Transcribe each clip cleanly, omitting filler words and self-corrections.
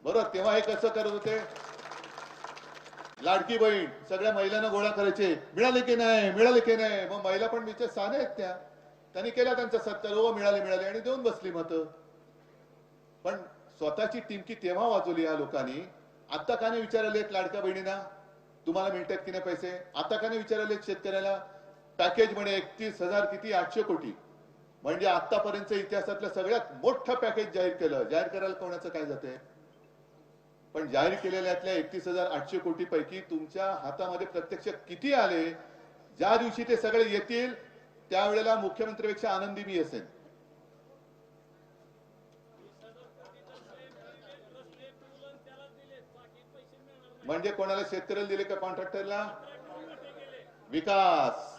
बरोबर. तेव्हा हे कसं करत होते, लाडकी बहीण सगळ्या महिलांना गोळा करायचे, मिळाले की नाही मिळाले की नाही. मग महिला पण विचार साधे आहेत त्या, त्यांनी केला त्यांचा 70 हो मिळाले मिळाले आणि देऊन बसली मत. पण स्वतःची टिमकी तेव्हा वाजवली या लोकांनी. आता का नाही विचारले लाडक्या बहिणींना तुम्हाला मिळतात की नाही पैसे? आता का नाही विचारले शेतकऱ्याला? पॅकेज म्हणे 31,000 किती 800 कोटी, म्हणजे आतापर्यंत इतिहासातलं सगळ्यात मोठं पॅकेज जाहीर केलं. जाहीर करायला कोणाचं काय जाते? पण जाहीर केलेल्यातल्या 31,800 कोटी पैकी तुमच्या हातामध्ये प्रत्यक्ष किती आले? ज्या दिवशी ते सगळे येतील त्यावेळेला मुख्यमंत्र्यांपेक्षा आनंदी मी असेल. म्हणजे कोणाला? शेतकऱ्याला दिले का कॉन्ट्रॅक्टरला? विकास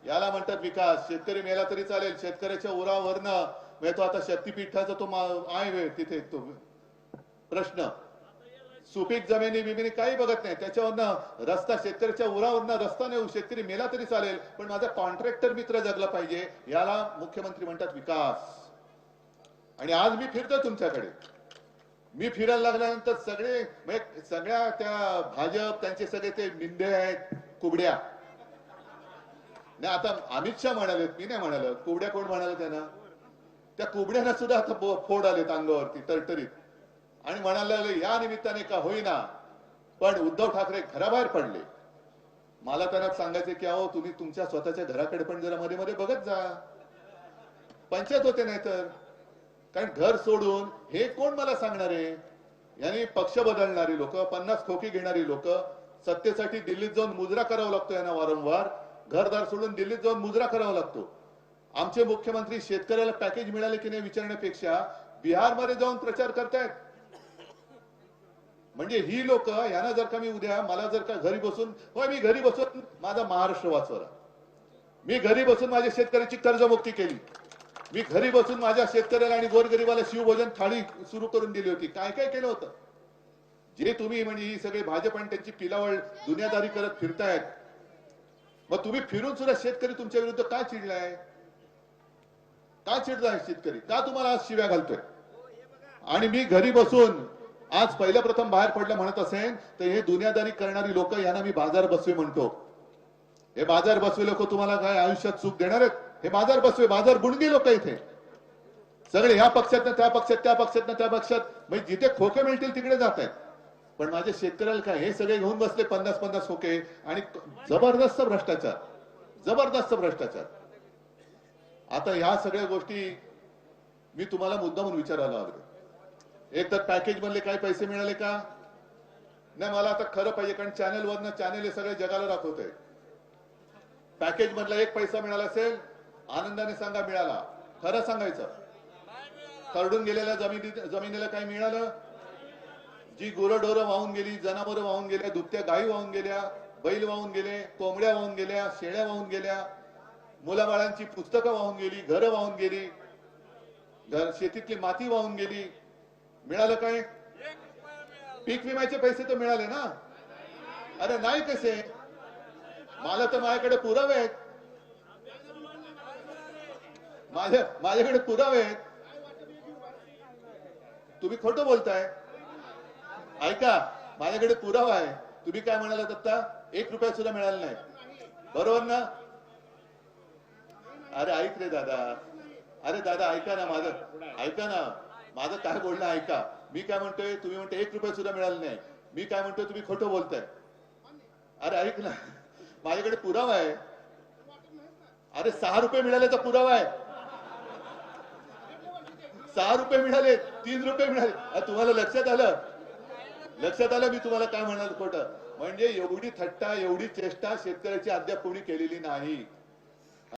याला म्हणतात विकास. शेतकरी मेला तरी चालेल, शेतकऱ्याच्या उरावरनं तो आता शक्तीपीठाचा तो आहे तिथे तो प्रश्न. सुपीक जमिनी बिमिनी काही बघत नाही, त्याच्यावरनं रस्ता शेतकऱ्याच्या उरावरनं रस्ता नाही. शेतकरी मेला तरी चालेल पण माझा कॉन्ट्रॅक्टर मित्र जगला पाहिजे, याला मुख्यमंत्री म्हणतात विकास. आणि आज मी फिरतो तुमच्याकडे, मी फिरायला लागल्यानंतर सगळ्या त्या भाजप त्यांचे सगळे ते मिंदे आहेत, कुबड्या. नाही आता अमित शहा म्हणाले, मी नाही म्हणालो. कुबड्या कोण म्हणाले त्यांना? त्या कुबड्यांना सुद्धा आता फोड आलेत अंगावरती टरटरीत. आणि म्हणायला लागले या निमित्ताने का होईना पण उद्धव ठाकरे घराबाहेर पडले. मला त्यांना सांगायचे की अहो तुम्ही तुमच्या स्वतःच्या घराकडे पण जरा मध्ये मध्ये बघत जा. पंचायत होते नाही तर. कारण घर सोडून हे कोण मला सांगणार आहे? यांनी पक्ष बदलणारी लोक, 50 खोकी घेणारी लोक, सत्तेसाठी दिल्लीत जाऊन मुजरा करावा लागतो यांना वारंवार. घरदार सोडून दिल्लीत जाऊन मुजरा करावा लागतो. आमचे मुख्यमंत्री शेतकऱ्याला पॅकेज मिळाले की नाही विचारण्यापेक्षा बिहारमध्ये जाऊन प्रचार करतायत. म्हणजे ही लोक यांना जर का मी उद्या मला जर का घरी बसून, होय मी घरी बसून माझा महाराष्ट्र वाचवला, मी घरी बसून माझ्या शेतकऱ्याची कर्जमुक्ती केली, मी घरी बसून माझ्या शेतकऱ्याला आणि गोरगरीबाला शिवभोजन थाळी सुरू करून दिली होती. काय काय केलं होतं जे तुम्ही म्हणजे ही सगळे भाजप आणि त्यांची पिलावळ दुनियादारी करत फिरतायत. मग तुम्ही फिरून सुद्धा शेतकरी तुमच्या विरुद्ध का चिडलाय? का चिडलाय शेतकरी? का तुम्हाला आज शिव्या घालतोय? आणि मी घरी बसून आज पहिल्या प्रथम बाहेर पडलं म्हणत असेल तर हे दुनियादारी करणारी लोक यांना मी बाजार बसवे म्हणतो. हे बाजार बसवे लोक तुम्हाला काय आयुष्यात सुख देणार आहेत? हे बाजार बसवे, बाजार बुणगी लोक इथे सगळे ह्या पक्षात त्या पक्षात, त्या पक्षात त्या पक्षात, म्हणजे जिथे खोके मिळतील तिकडे जात आहेत. पण माझ्या शेतकऱ्याला काय हे सगळे घेऊन बसले 50-50 खोके आणि जबरदस्त भ्रष्टाचार, जबरदस्त भ्रष्टाचार. आता ह्या सगळ्या गोष्टी मी तुम्हाला मुद्दा म्हणून विचारायला लागलो. एक तर पॅकेज मधले काही पैसे मिळाले का नाही? मला आता खरं पाहिजे, कारण चॅनलवरनं चॅनल हे सगळे जगाला दाखवतंय. पॅकेज मधला एक पैसा मिळाला असेल आनंदाने सांगा मिळाला. खरं सांगायचं, खरडून गेलेल्या जमिनीला काही मिळालं? जी गुरंढोरं वाहून गेली, जनावरं वाहून गेल्या, दुभत्या गायी वाहून गेल्या, बैल वाहून गेले, कोंबड्या वाहून गेल्या, शेळ्या वाहून गेल्या, मुलाबाळांची पुस्तकं वाहून गेली, घरं वाहून गेली, शेतीतली माती वाहून गेली, मिळालं काय? पीक विम्याचे पैसे तर मिळाले ना? अरे नाही कसे? मला तर माझ्याकडे पुरावे आहेत, माझ्याकडे पुरावे आहेत. तुम्ही खोटं बोलताय. ऐका, माझ्याकडे पुरावा आहे. तुम्ही काय म्हणालात आता? 1 रुपया सुद्धा मिळाला नाही, बरोबर ना? अरे ऐक रे दादा, अरे दादा ऐका ना माझं, ऐका ना माझं काय बोलणं ऐका. मी काय म्हणतोय, तुम्ही म्हणते 1 रुपया सुद्धा मिळाला नाही. मी काय म्हणतोय, तुम्ही खोटं बोलताय. अरे ऐक ना, माझ्याकडे पुरावा आहे. अरे 6 रुपये मिळाल्याचा पुरावा आहे. 6 रुपये मिळाले, 3 रुपये मिळाले. तुम्हाला लक्षात आलं? लक्षात आलं मी तुम्हाला काय म्हणाल खोटं? म्हणजे एवढी थट्टा, एवढी चेष्टा शेतकऱ्याची अद्याप कोणी केलेली नाही.